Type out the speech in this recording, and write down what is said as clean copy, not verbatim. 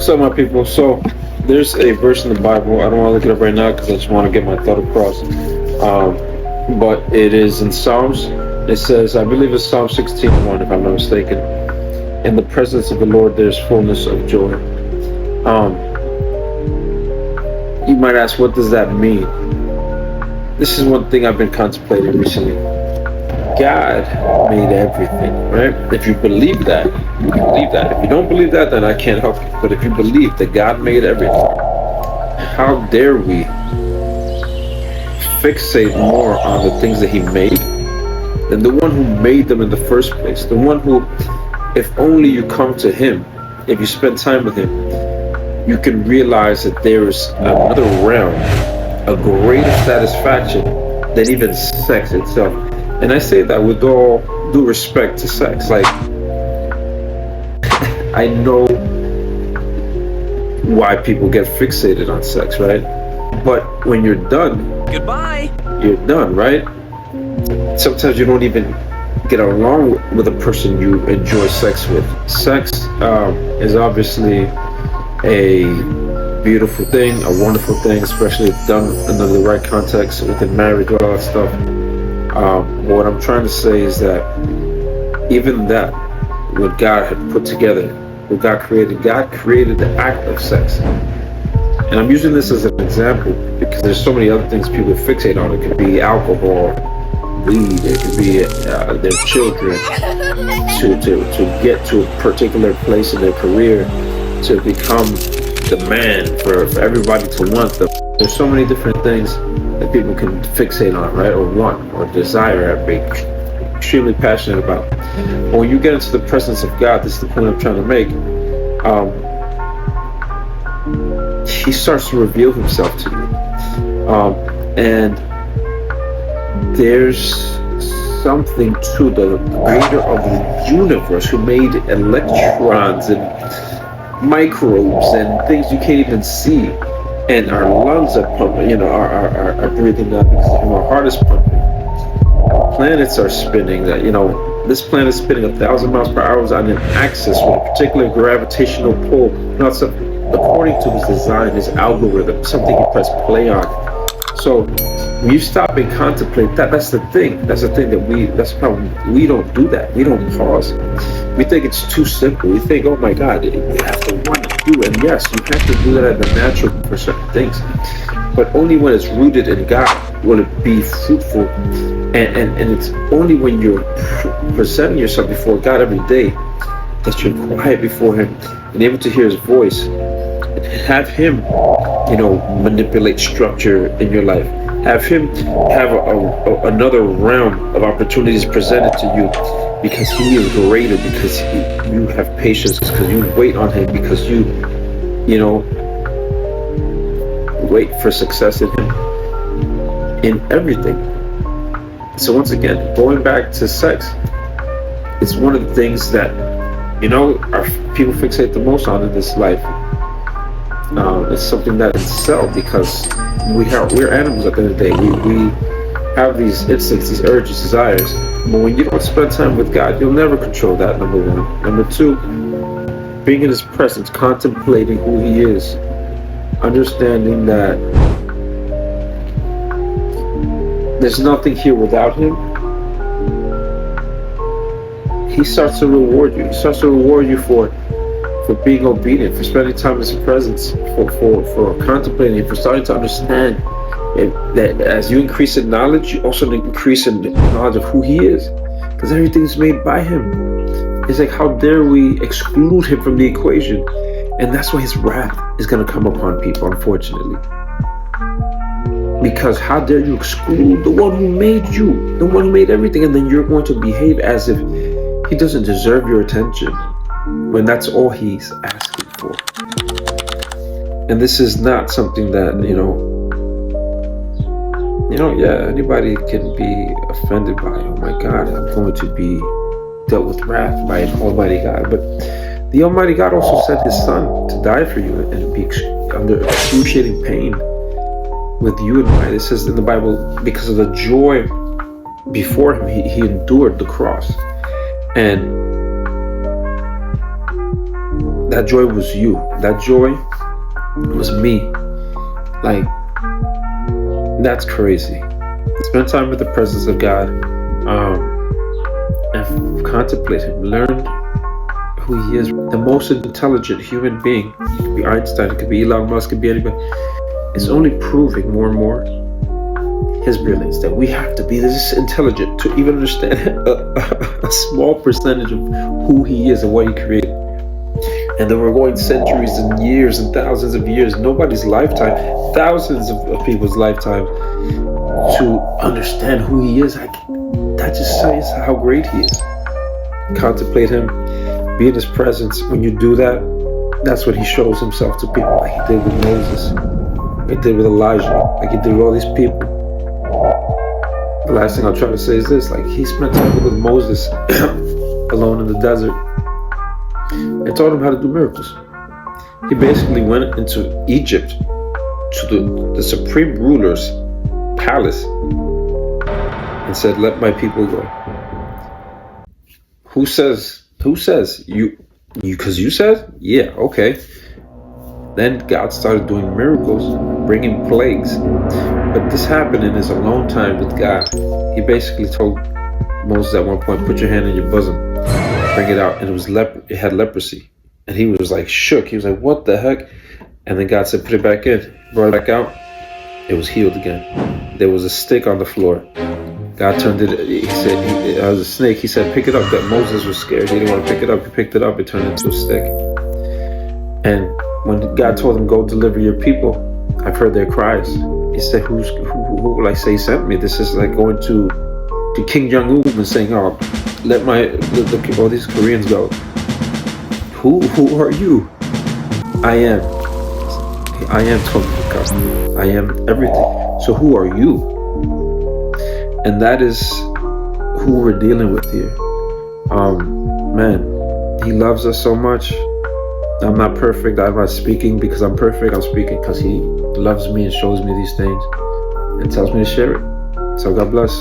What's up, my people? So, there's a verse in the Bible. I don't want to look it up right now because I just want to get my thought across. But it is in Psalms. It says, I believe it's Psalm 16:1, if I'm not mistaken. In the presence of the Lord, there's fullness of joy. You might ask, what does that mean? This is one thing I've been contemplating recently. God made everything, right? If you believe that, you believe that. If you don't believe that, then I can't help you. But if you believe that God made everything, how dare we fixate more on the things that He made than the one who made them in the first place? The one who, if only you come to Him, if you spend time with Him, you can realize that there is another realm, a greater satisfaction than even sex itself. And I say that with all due respect to sex. Like, I know why people get fixated on sex, right? But when you're done, goodbye. You're done, right? Sometimes you don't even get along with a person you enjoy sex with. Sex is obviously a beautiful thing, a wonderful thing, especially if done under the right context, within marriage, all that stuff. What I'm trying to say is that even that, what God had put together, what God created the act of sex. And I'm using this as an example because there's so many other things people fixate on. It could be alcohol, weed, it could be their children, to get to a particular place in their career, to become the man for everybody to want them. There's so many different things that people can fixate on, right? Or want, or desire, or be extremely passionate about. But when you get into the presence of God, this is the point I'm trying to make, He starts to reveal Himself to you. And there's something to the creator of the universe who made electrons and microbes and things you can't even see. And our lungs are pumping, are breathing up because our heart is pumping. Our planets are spinning. This planet is spinning 1,000 miles per hour on an axis with a particular gravitational pull. It's according to His design, His algorithm, something you press play on. So when you stop and contemplate that, that's the thing. That's the thing that's how we don't do that. We don't pause. We think it's too simple. We think, oh my God, you have to want to do it. And yes, you have to do that at the natural for certain things. But only when it's rooted in God will it be fruitful. And it's only when you're presenting yourself before God every day that you're quiet before Him and able to hear His voice and have Him, manipulate structure in your life. Have Him have another realm of opportunities presented to you because He is greater, because you have patience, because you wait on Him, because you wait for success in Him, in everything. So once again, going back to sex, it's one of the things that, our people fixate the most on in this life. It's something that itself, because we're animals at the end of the day. We have these instincts, these urges, desires. But when you don't spend time with God, you'll never control that, number one. Number two, being in His presence, contemplating who He is, understanding that there's nothing here without Him. He starts to reward you. He starts to reward you for being obedient, for spending time in His presence, for contemplating, for starting to understand that as you increase in knowledge, you also increase in knowledge of who He is, because everything's made by Him. It's like, how dare we exclude Him from the equation? And that's why His wrath is going to come upon people, unfortunately. Because how dare you exclude the one who made you, the one who made everything, and then you're going to behave as if He doesn't deserve your attention, when that's all He's asking for. And this is not something that, anybody can be offended by. Oh my God, I'm going to be dealt with wrath by an Almighty God. But the Almighty God also sent His Son to die for you and be under excruciating pain with you and I. It says in the Bible, because of the joy before Him, He endured the cross. And that joy was you. That joy was me. Like, that's crazy. Spend time with the presence of God, and contemplate Him. Learn who He is. The most intelligent human being. It could be Einstein, it could be Elon Musk, it could be anybody. It's only proving more and more His brilliance, that we have to be this intelligent to even understand a small percentage of who He is and what He created. And then we're going centuries and years and thousands of years, nobody's lifetime, thousands of people's lifetime, to understand who He is. That just says how great He is. Contemplate Him, be in His presence. When you do that, that's when He shows Himself to people, like He did with Moses, like He did with Elijah, like He did with all these people. The last thing I'll try to say is this: like, He spent time with Moses alone in the desert and taught him how to do miracles. He basically went into Egypt, to the supreme ruler's palace, and said, "Let my people go." Who says you? Because you said, yeah, okay. Then God started doing miracles, bringing plagues. But this happened in his alone time with God. He basically told Moses at one point, "Put your hand in your bosom, bring it out," and it had leprosy. And he was like shook. He was like, "What the heck?" And then God said, "Put it back in." Brought it back out. It was healed again. There was a stick on the floor. God turned it. He said, "It was a snake." He said, "Pick it up." That Moses was scared. He didn't want to pick it up. He picked it up. It turned into a stick. And when God told him, "Go deliver your people," I've heard their cries. He said, who will I say sent me? This is like going to King Jong-un and saying, "Oh, let all these Koreans go." Who are you? I am Tony. I am everything. So who are you? And that is who we're dealing with here. Man, He loves us so much. I'm not perfect. I'm not speaking because I'm perfect. I'm speaking because He loves me and shows me these things and tells me to share it. So God bless.